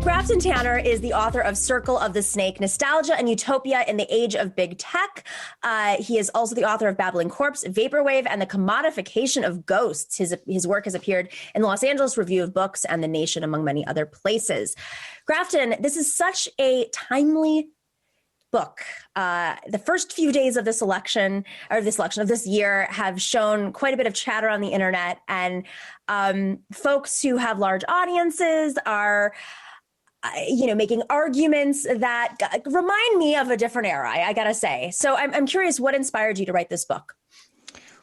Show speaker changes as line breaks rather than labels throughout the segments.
Grafton Tanner is the author of Circle of the Snake, Nostalgia and Utopia in the Age of Big Tech. He is also the author of Babbling Corpse, Vaporwave, and the Commodification of Ghosts. His work has appeared in the Los Angeles Review of Books and The Nation, among many other places. Grafton, this is such a timely book. The first few days of this year have shown quite a bit of chatter on the internet, and folks who have large audiences are making arguments that remind me of a different era, I gotta say. So I'm curious, what inspired you to write this book?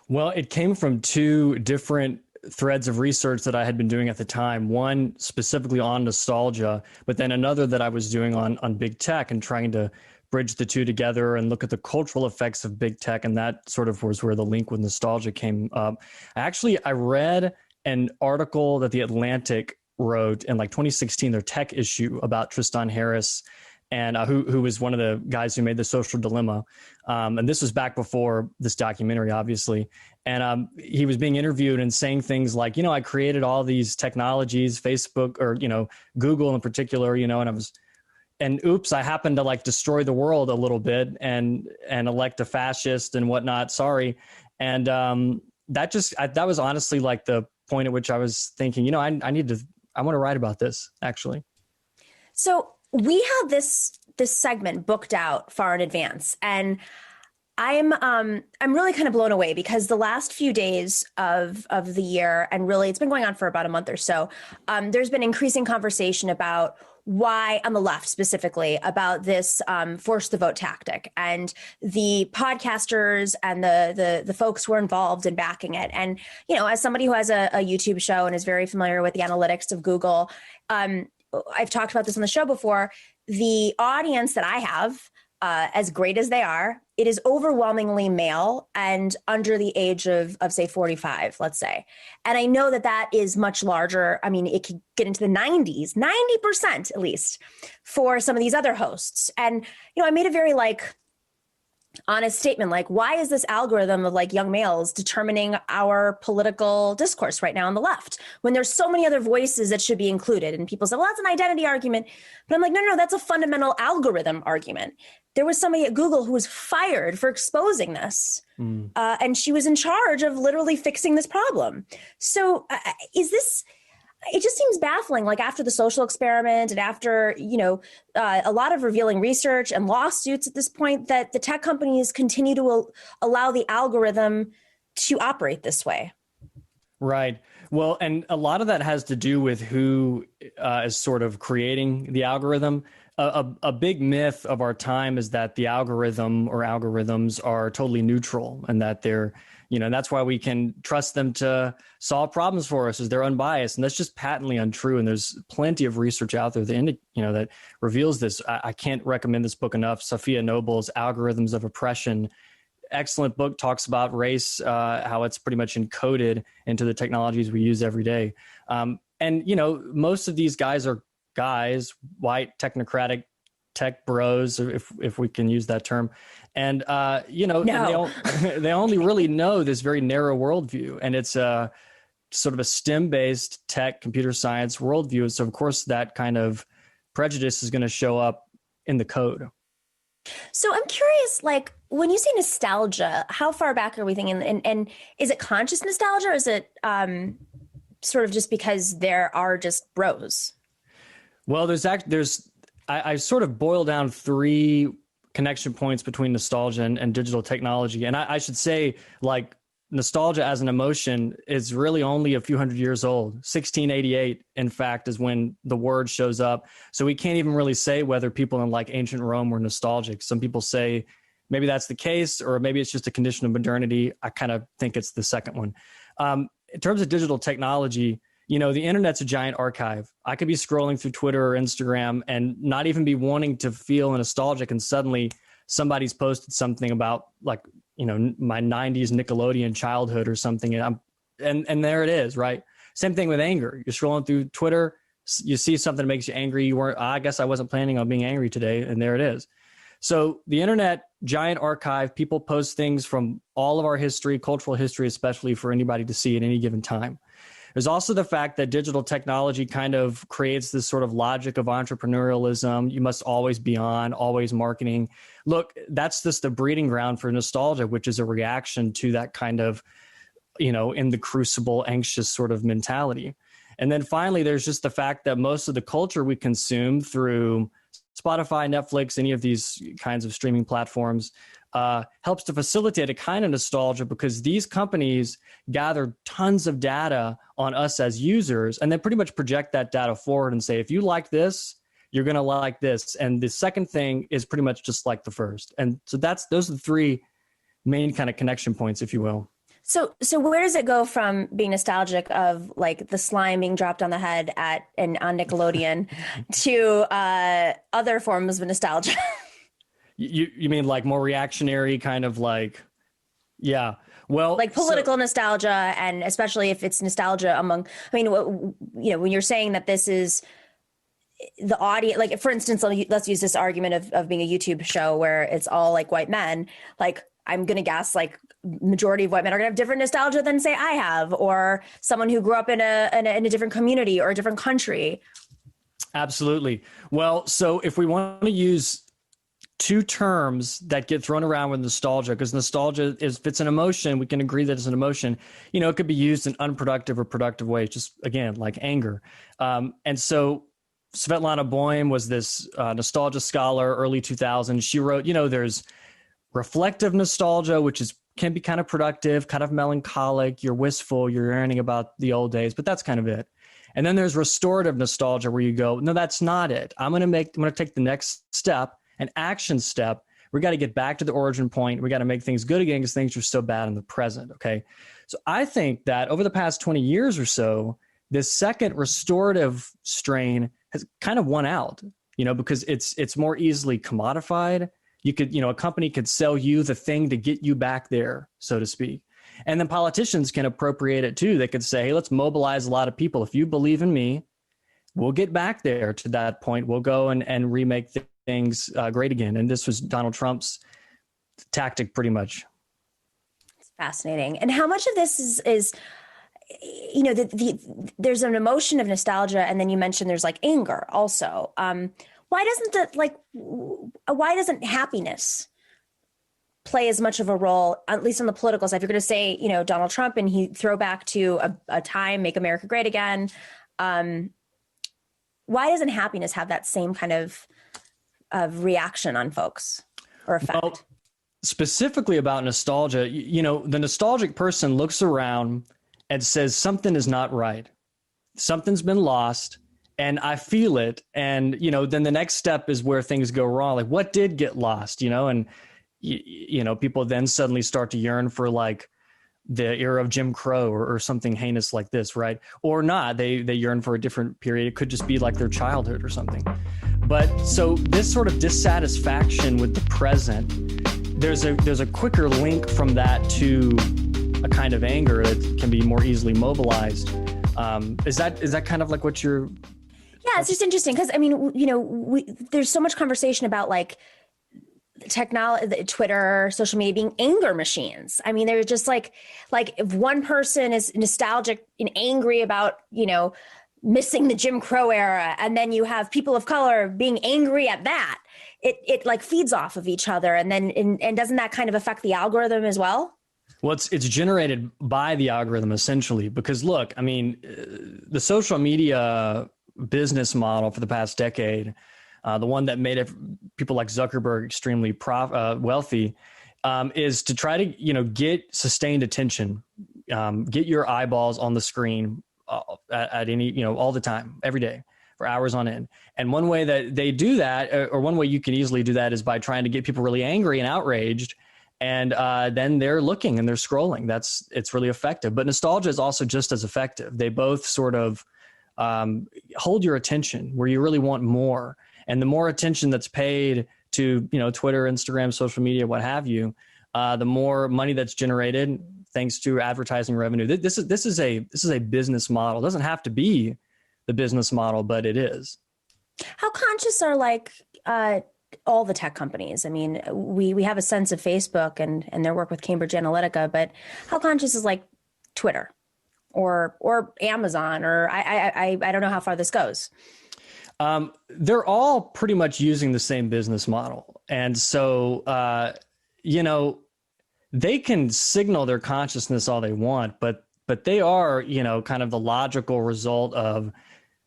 Well, it came from two different threads of research that I had been doing at the time. One specifically on nostalgia, but then another that I was doing on big tech and trying to bridge the two together and look at the cultural effects of big tech. And that sort of was where the link with nostalgia came up. I read an article that The Atlantic wrote in like 2016, their tech issue about Tristan Harris, and who was one of the guys who made The Social Dilemma. And this was back before this documentary, obviously. And he was being interviewed and saying things like, I created all these technologies, Facebook or, Google in particular, and oops, I happened to destroy the world a little bit and elect a fascist and whatnot. Sorry. And that was honestly the point at which I was thinking, I want to write about this, actually.
So we had this segment booked out far in advance, and I'm really kind of blown away because the last few days of the year, and really it's been going on for about a month or so, there's been increasing conversation about why, on the left specifically, about this force the vote tactic, and the podcasters and the folks who are involved in backing it. And, as somebody who has a YouTube show and is very familiar with the analytics of Google, I've talked about this on the show before, the audience that I have, as great as they are, it is overwhelmingly male and under the age of say 45, let's say. And I know that is much larger. I mean, it could get into the 90s, 90% at least for some of these other hosts. And, I made a very honest statement, why is this algorithm of young males determining our political discourse right now on the left when there's so many other voices that should be included? And people say, well, that's an identity argument. But I'm like, no, that's a fundamental algorithm argument. There was somebody at Google who was fired for exposing this. And she was in charge of literally fixing this problem. So it just seems baffling, after the social experiment and after, a lot of revealing research and lawsuits at this point, that the tech companies continue to allow the algorithm to operate this way.
Right. Well, and a lot of that has to do with who is sort of creating the algorithm. A big myth of our time is that the algorithm or algorithms are totally neutral and that they're, and that's why we can trust them to solve problems for us, is they're unbiased. And that's just patently untrue. And there's plenty of research out there that, that reveals this. I can't recommend this book enough. Sophia Noble's Algorithms of Oppression. Excellent book, talks about race, how it's pretty much encoded into the technologies we use every day. And, most of these guys are guys, white, technocratic, tech bros, if we can use that term. And,
No.
and they only really know this very narrow worldview. And it's a sort of a STEM-based tech, computer science worldview. So, of course, that kind of prejudice is going to show up in the code.
So I'm curious, when you say nostalgia, how far back are we thinking? And is it conscious nostalgia, or is it sort of just because there are just bros?
Well, I sort of boil down three connection points between nostalgia and digital technology. And I should say, nostalgia as an emotion is really only a few hundred years old. 1688, in fact, is when the word shows up. So we can't even really say whether people in ancient Rome were nostalgic. Some people say maybe that's the case, or maybe it's just a condition of modernity. I kind of think it's the second one. In terms of digital technology, the internet's a giant archive. I could be scrolling through Twitter or Instagram and not even be wanting to feel nostalgic, and suddenly somebody's posted something about my 90s Nickelodeon childhood or something, and there it is, right? Same thing with anger. You're scrolling through Twitter, you see something that makes you angry. I guess I wasn't planning on being angry today, and there it is. So the internet, giant archive, people post things from all of our history, cultural history, especially, for anybody to see at any given time. There's also the fact that digital technology kind of creates this sort of logic of entrepreneurialism. You must always be on, always marketing. Look, that's just the breeding ground for nostalgia, which is a reaction to that kind of, in the crucible, anxious sort of mentality. And then finally, there's just the fact that most of the culture we consume through Spotify, Netflix, any of these kinds of streaming platforms helps to facilitate a kind of nostalgia, because these companies gather tons of data on us as users and then pretty much project that data forward and say, if you like this, you're going to like this. And the second thing is pretty much just like the first. And so those are the three main kind of connection points, if you will.
So where does it go from being nostalgic of like the slime being dropped on the head on Nickelodeon to other forms of nostalgia?
You mean like more reactionary kind of like, yeah. Well,
like political nostalgia, and especially if it's nostalgia among, when you're saying that this is the audience, like for instance, let's use this argument of being a YouTube show where it's all like white men, like I'm going to guess like majority of white men are going to have different nostalgia than say I have, or someone who grew up in a different community or a different country.
Absolutely. Well, so if we want to use two terms that get thrown around with nostalgia, because nostalgia is, if it's an emotion, we can agree that it's an emotion, it could be used in unproductive or productive ways, just again, like anger. And so Svetlana Boym was this nostalgia scholar, early 2000s. She wrote, there's reflective nostalgia, which can be kind of productive, kind of melancholic. You're wistful, you're yearning about the old days, but that's kind of it. And then there's restorative nostalgia, where you go, no, that's not it. I'm going to take the next step, an action step. We got to get back to the origin point. We got to make things good again, because things are so bad in the present. Okay. So I think that over the past 20 years or so, this second restorative strain has kind of won out, because it's more easily commodified. You could, a company could sell you the thing to get you back there, so to speak. And then politicians can appropriate it too. They could say, hey, let's mobilize a lot of people. If you believe in me, we'll get back there to that point. We'll go and remake things great again. And this was Donald Trump's tactic pretty much.
It's fascinating. And how much of this is there's an emotion of nostalgia, and then you mentioned there's like anger also. Why doesn't happiness play as much of a role, at least on the political side? If you're going to say, Donald Trump, and he throw back to a time, make America great again. Why doesn't happiness have that same kind of reaction on folks or effect?
Well, specifically about nostalgia, the nostalgic person looks around and says something is not right. Something's been lost, and I feel it. And, then the next step is where things go wrong. Like, what did get lost, and, people then suddenly start to yearn for like the era of Jim Crow or something heinous like this, right? Or not, they yearn for a different period. It could just be like their childhood or something. But so this sort of dissatisfaction with the present, there's a quicker link from that to a kind of anger that can be more easily mobilized. Is that kind of like what you're...
Yeah, it's just interesting because, there's so much conversation about like technology, Twitter, social media being anger machines. They're just like if one person is nostalgic and angry about, missing the Jim Crow era, and then you have people of color being angry at that, it like feeds off of each other. And then, and doesn't that kind of affect the algorithm as well?
Well, it's generated by the algorithm essentially, because look, the social media business model for the past decade, the one that made people like Zuckerberg extremely wealthy, is to try to, get sustained attention, get your eyeballs on the screen at any, all the time, every day for hours on end. And one way that they do that, or one way you can easily do that, is by trying to get people really angry and outraged. And then they're looking and they're scrolling. It's really effective. But nostalgia is also just as effective. They both sort of hold your attention where you really want more. And the more attention that's paid to, Twitter, Instagram, social media, what have you, the more money that's generated thanks to advertising revenue. This is a business model. It doesn't have to be the business model, but it is.
How conscious are all the tech companies? We have a sense of Facebook and their work with Cambridge Analytica, but how conscious is like Twitter or Amazon, or I don't know how far this goes.
They're all pretty much using the same business model. And so, you know, they can signal their consciousness all they want, but they are, you know, kind of the logical result of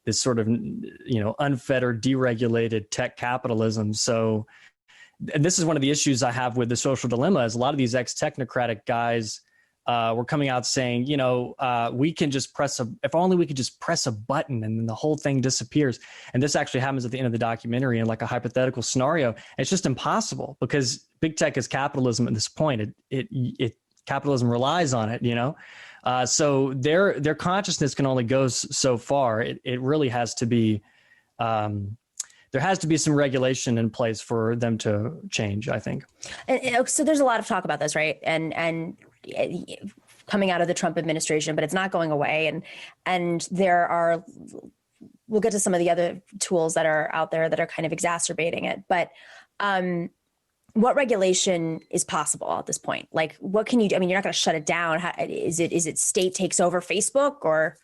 this sort of, you know, unfettered, deregulated tech capitalism. So, and this is one of the issues I have with the social dilemma is a lot of these ex-technocratic guys were coming out saying, you know, we can just if only we could just press a button and then the whole thing disappears. And this actually happens at the end of the documentary in like a hypothetical scenario. It's just impossible because big tech is capitalism at this point. Capitalism relies on it, you know? So their consciousness can only go so far. It really has to be, there has to be some regulation in place for them to change, I think.
And so there's a lot of talk about this, right? And coming out of the Trump administration, but it's not going away. And there are, we'll get to some of the other tools that are out there that are kind of exacerbating it. But what regulation is possible at this point? Like, what can you do? I mean, you're not going to shut it down. Is it state takes over Facebook or?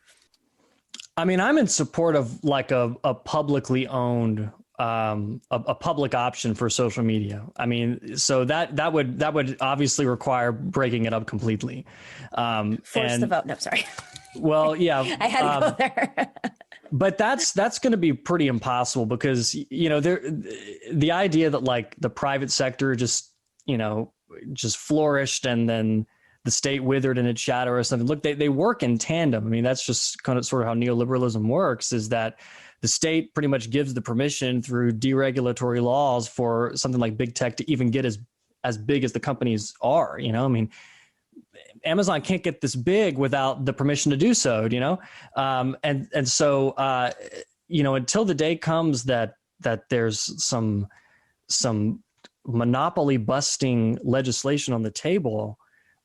I mean, I'm in support of like a publicly owned, a public option for social media. I mean, so that would obviously require breaking it up completely.
Force the vote. No, sorry.
Well, yeah,
I had to go there.
But that's going to be pretty impossible because, you know, the idea that like the private sector just flourished and then the state withered in its shadow or something. Look, they work in tandem. I mean, that's just kind of sort of how neoliberalism works, is that the state pretty much gives the permission through deregulatory laws for something like big tech to even get as big as the companies are, you know? I mean, Amazon can't get this big without the permission to do so, you know? And so, you know, until the day comes that there's some monopoly busting legislation on the table,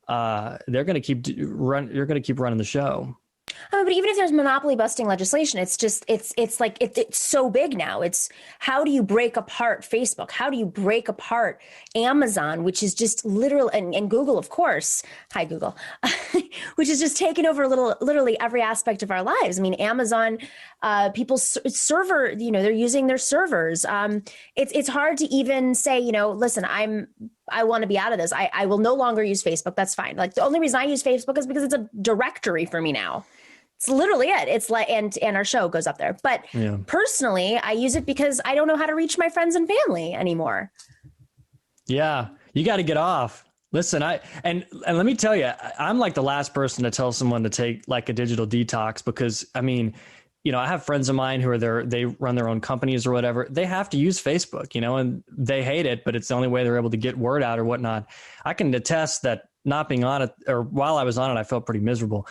they're going to keep you're going to keep running the show.
But even if there's monopoly busting legislation, it's just it's like it's so big now. It's how do you break apart Facebook? How do you break apart Amazon, which is just literal, and Google, of course. Hi, Google, which is just taken over literally every aspect of our lives. I mean, Amazon, people's server, you know, they're using their servers. It's hard to even say, you know, listen, I want to be out of this. I will no longer use Facebook. That's fine. Like the only reason I use Facebook is because it's a directory for me now. It's literally it. It's like, and our show goes up there. But personally, I use it because I don't know how to reach my friends and family anymore.
Yeah, you got to get off. Listen, and let me tell you, I'm like the last person to tell someone to take like a digital detox because, I mean, you know, I have friends of mine who they run their own companies or whatever. They have to use Facebook, you know, and they hate it, but it's the only way they're able to get word out or whatnot. I can attest that not being on it, or while I was on it, I felt pretty miserable.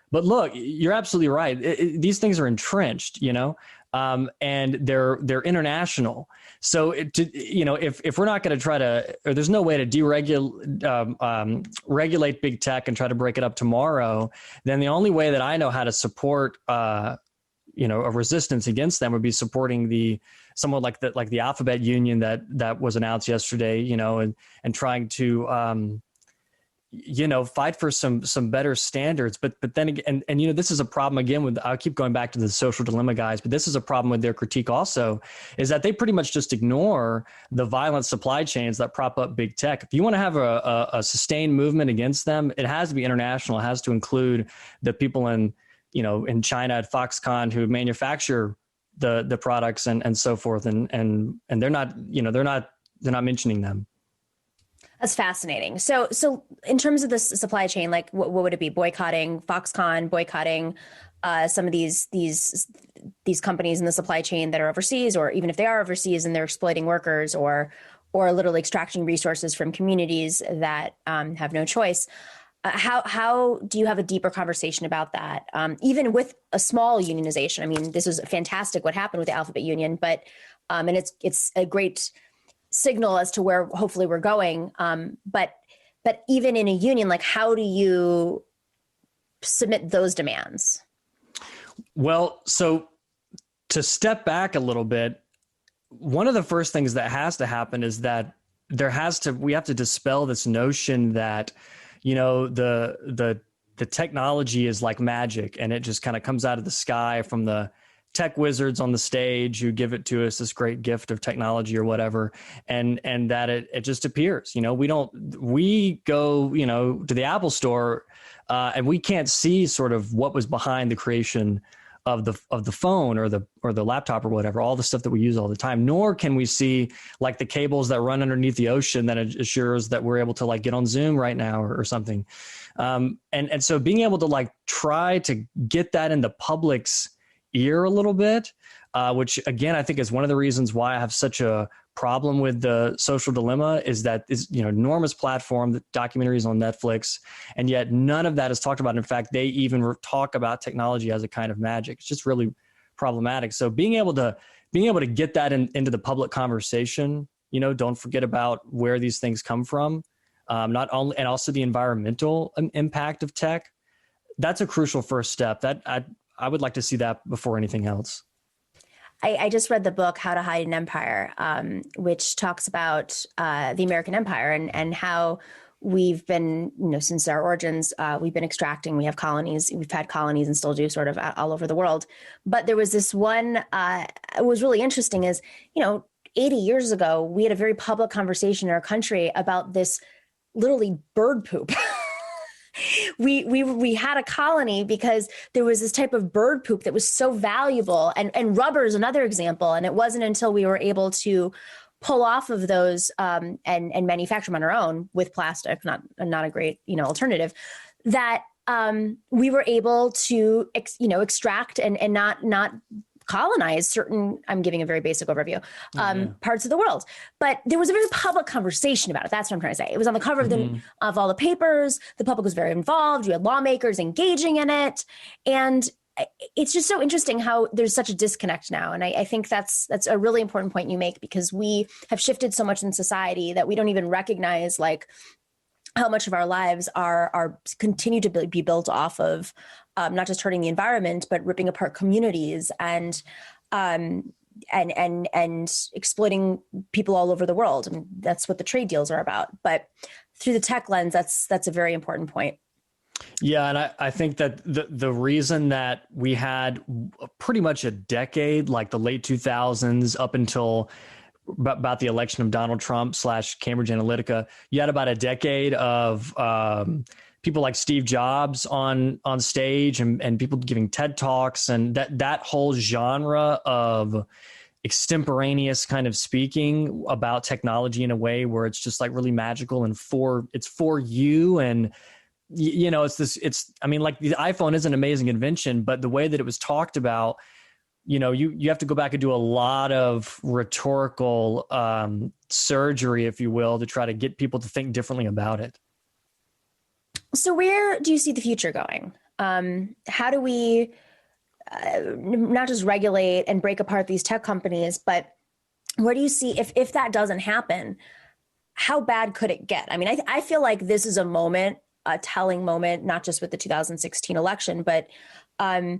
But look, you're absolutely right. These things are entrenched, you know, and they're international. So, you know, if we're not going to try to, or there's no way to regulate big tech and try to break it up tomorrow, then the only way that I know how to support, you know, a resistance against them would be supporting someone like the Alphabet Union that was announced yesterday, you know, and trying to, you know, fight for some better standards. But then again, and, you know, this is a problem again I'll keep going back to the social dilemma guys, but this is a problem with their critique also, is that they pretty much just ignore the violent supply chains that prop up big tech. If you want to have a sustained movement against them, it has to be international. It has to include the people in China at Foxconn who manufacture the products and so forth. And they're not, you know, they're not mentioning them.
That's fascinating. So in terms of this supply chain, like what would it be? Boycotting Foxconn, boycotting some of these companies in the supply chain that are overseas, or even if they are overseas and they're exploiting workers or literally extracting resources from communities that have no choice. How do you have a deeper conversation about that? Even with a small unionization. I mean, this was fantastic what happened with the Alphabet Union, but and it's a great signal as to where hopefully we're going. But even in a union, like how do you submit those demands?
Well, so to step back a little bit, one of the first things that has to happen is that we have to dispel this notion that, you know, the the technology is like magic, and it just kind of comes out of the sky from the tech wizards on the stage who give it to us, this great gift of technology or whatever, and that it just appears. We go to the Apple store, and we can't see sort of what was behind the creation of the phone or the laptop or whatever, all the stuff that we use all the time. Nor can we see like the cables that run underneath the ocean that assures that we're able to like get on Zoom right now or something. And so being able to like try to get that in the public's ear a little bit, which again, I think is one of the reasons why I have such a problem with the Social Dilemma, is that is enormous platform, the documentaries on Netflix, and yet none of that is talked about. In fact, they even talk about technology as a kind of magic. It's just really problematic. So being able to get that into the public conversation, don't forget about where these things come from, not only, and also the environmental impact of tech. That's a crucial first step. That I would like to see that before anything else.
I just read the book, How to Hide an Empire, which talks about the American Empire and how we've been, since our origins, we've been extracting. We have colonies. We've had colonies and still do sort of all over the world. But there was this one, it was really interesting is, 80 years ago, we had a very public conversation in our country about this literally bird poop. We had a colony because there was this type of bird poop that was so valuable, and rubber is another example. And it wasn't until we were able to pull off of those and manufacture them on our own with plastic, not a great alternative, that we were able to extract and not colonize certain, I'm giving a very basic overview, parts of the world. But there was a very public conversation about it. That's what I'm trying to say. It was on the cover of all the papers. The public was very involved. You had lawmakers engaging in it. And it's just so interesting how there's such a disconnect now. And I think that's a really important point you make, because we have shifted so much in society that we don't even recognize like how much of our lives are continue to be built off of not just hurting the environment, but ripping apart communities and exploiting people all over the world. And that's what the trade deals are about. But through the tech lens, that's a very important point.
Yeah, and I think that the reason that we had pretty much a decade, like the late 2000s up until about the election of Donald Trump / Cambridge Analytica, you had about a decade of people like Steve Jobs on stage and people giving TED Talks, and that whole genre of extemporaneous kind of speaking about technology in a way where it's just like really magical and it's for you. And I mean, like the iPhone is an amazing invention, but the way that it was talked about, you have to go back and do a lot of rhetorical surgery, if you will, to try to get people to think differently about it.
So where do you see the future going? How do we not just regulate and break apart these tech companies, but where do you see if that doesn't happen, how bad could it get? I mean, I feel like this is a telling moment, not just with the 2016 election, but how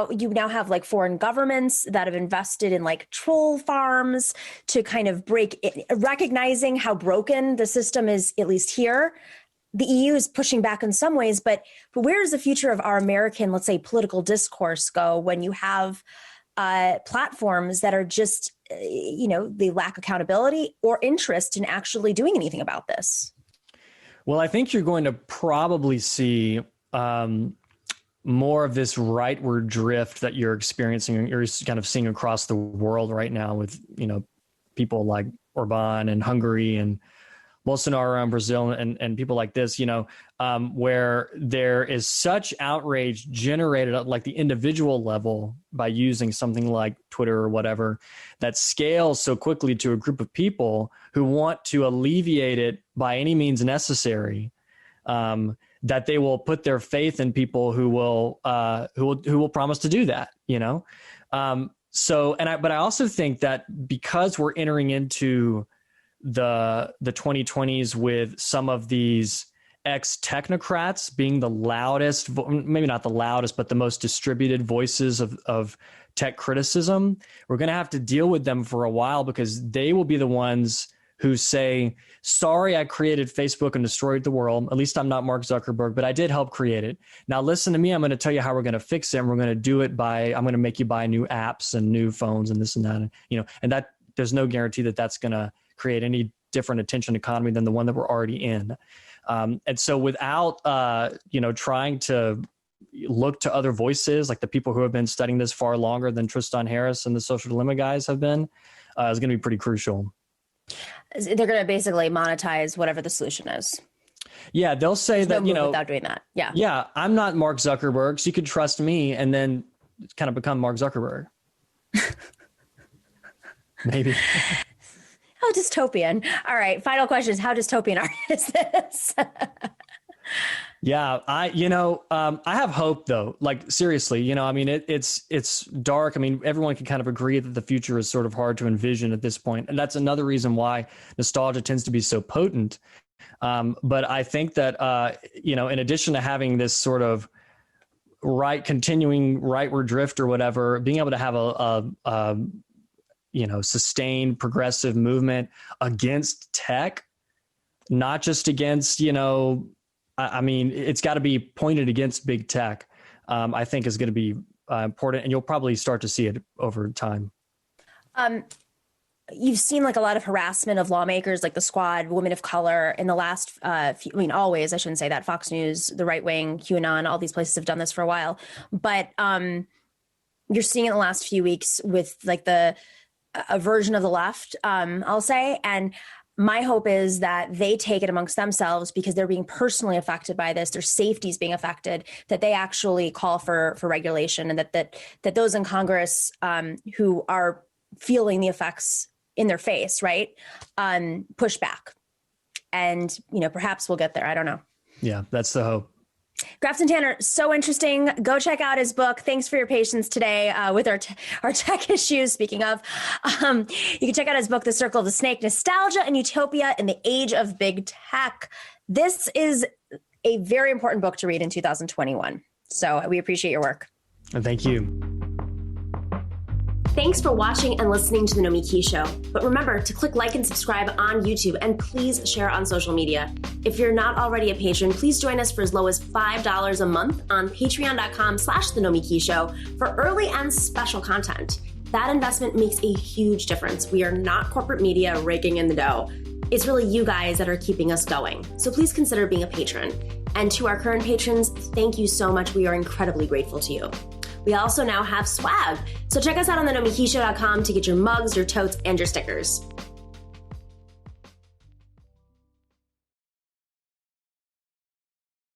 you now have like foreign governments that have invested in like troll farms to kind of break it, recognizing how broken the system is, at least here. The EU is pushing back in some ways, but where does the future of our American, let's say, political discourse go when you have platforms that are just, they lack accountability or interest in actually doing anything about this?
Well, I think you're going to probably see more of this rightward drift that you're experiencing, you're kind of seeing across the world right now with, people like Orban and Hungary and Bolsonaro in Brazil and people like this, where there is such outrage generated at like the individual level by using something like Twitter or whatever that scales so quickly to a group of people who want to alleviate it by any means necessary, that they will put their faith in people who will promise to do that, but I also think that because we're entering into the 2020s with some of these ex-technocrats being the loudest, maybe not the loudest, but the most distributed voices of tech criticism, we're going to have to deal with them for a while, because they will be the ones who say, sorry, I created Facebook and destroyed the world. At least I'm not Mark Zuckerberg, but I did help create it. Now listen to me. I'm going to tell you how we're going to fix it. And we're going to do it I'm going to make you buy new apps and new phones and this and that. And that there's no guarantee that that's going to create any different attention economy than the one that we're already in. And so without, trying to look to other voices, like the people who have been studying this far longer than Tristan Harris and the Social Dilemma guys have been, is going to be pretty crucial.
They're going to basically monetize whatever the solution is.
Yeah, they'll say that,
without doing that. Yeah.
Yeah, I'm not Mark Zuckerberg, so you could trust me, and then kind of become Mark Zuckerberg. Maybe.
How dystopian. All right. Final questions. How dystopian is this?
Yeah, I have hope though. Like seriously, it's dark. I mean, everyone can kind of agree that the future is sort of hard to envision at this point, and that's another reason why nostalgia tends to be so potent. But I think that in addition to having this sort of continuing rightward drift or whatever, being able to have a sustained progressive movement against tech, not just against it's got to be pointed against big tech, I think is going to be important. And you'll probably start to see it over time.
You've seen like a lot of harassment of lawmakers, like the Squad, women of color in the last, always, I shouldn't say that. Fox News, the right wing, QAnon, all these places have done this for a while. But you're seeing it in the last few weeks with like a version of the left, I'll say. And my hope is that they take it amongst themselves because they're being personally affected by this. Their safety is being affected, that they actually call for regulation, and that those in Congress who are feeling the effects in their face, right, push back. And, perhaps we'll get there. I don't know. Yeah,
that's the hope.
Grafton Tanner, so interesting. Go check out his book. Thanks for your patience today with our tech issues. Speaking of, you can check out his book, The Circle of the Snake, Nostalgia and Utopia in the Age of Big Tech. This is a very important book to read in 2021. So we appreciate your work.
And thank you.
Thanks for watching and listening to The Nomiki Show. But remember to click like and subscribe on YouTube, and please share on social media. If you're not already a patron, please join us for as low as $5 a month on patreon.com/The Nomiki Show for early and special content. That investment makes a huge difference. We are not corporate media raking in the dough. It's really you guys that are keeping us going. So please consider being a patron. And to our current patrons, thank you so much. We are incredibly grateful to you. We also now have swag. So check us out on thenomikishow.com to get your mugs, your totes, and your stickers.